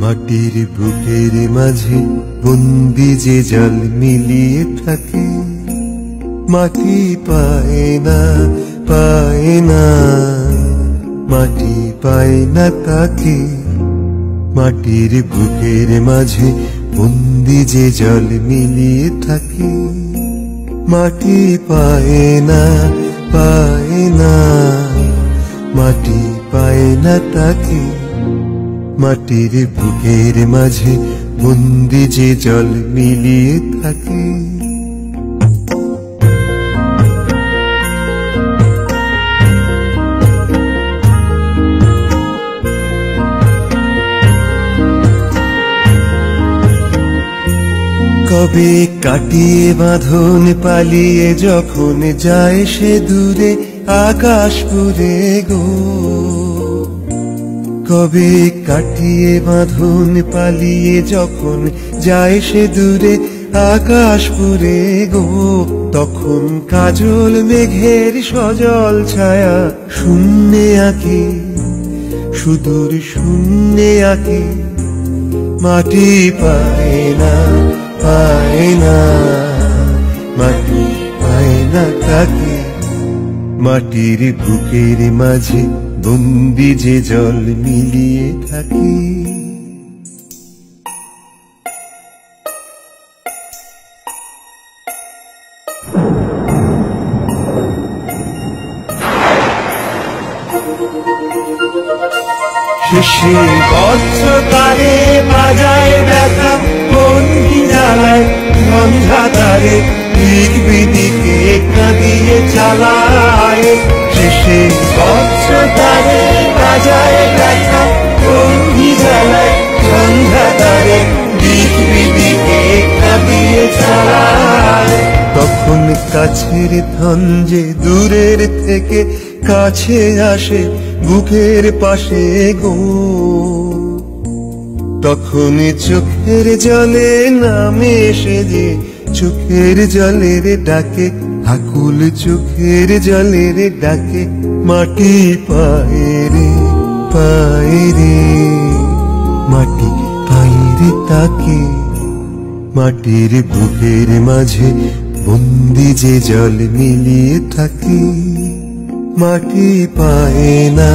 মাটির বুকের মাঝে বন্দি যে জল মিলিয়ে থাকে, মাটি পায় না পায় না, মাটি পায় না তাকে। মাটির বুকের মাঝে বন্দি যে জল মিলিয়ে থাকে, মাটি পায় না পায় না, মাটি পায় না তাকে। মাটির বুকের মাঝে বন্দি যে জল মিলিয়ে থাকে। কবে কাটিয়ে বাঁধন পালিয়ে যখন যায় সে দূরে আকাশ পুরে গো, কবে কাটিয়ে বাঁধন পালিয়ে যখন যায় সে দূরে আকাশ পুরে গো। তখন কাজল মেঘের সজল ছায়া শূন্যে আঁকে, সুদূর শূন্যে আঁকে। মাটি পায় না পায় না, মাটি পায় না তাকে। মাটির বুকের মাঝে বন্দি যে জল মিলিয়ে থাকে। শেষে বজ্র তারে বাজায় ব্যথা, বন্দি জ্বালায় ঝঞ্ঝা তারে, দিক বিদিকে কাঁদিয়ে চালায়। শেষে বজ্র তারে বাজায় ব্যথা, বন্দি জ্বালায় ঝঞ্ঝা তারে, দিক বিদিকে কাঁদিয়ে চালায়। তখন কাছের ধন যে দূরের থেকে কাছে আসে বুকের পাশে গো, তখন চোখের জলে নামে সে যে চোখের জলের ডাকে, আকুল চোখের জলের ডাকে। মাটি পায় রে পায় রে, মাটি পায় রে তাকে। মাটির বুকের মাঝে বন্দি যে জল মিলিয়ে থাকে, মাটি পায় না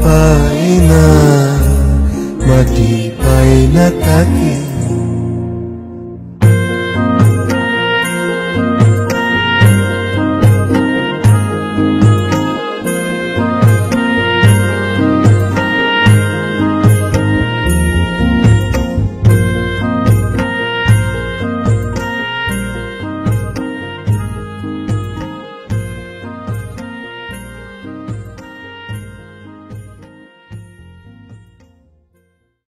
পায় না, মাটি পায় না তাকে।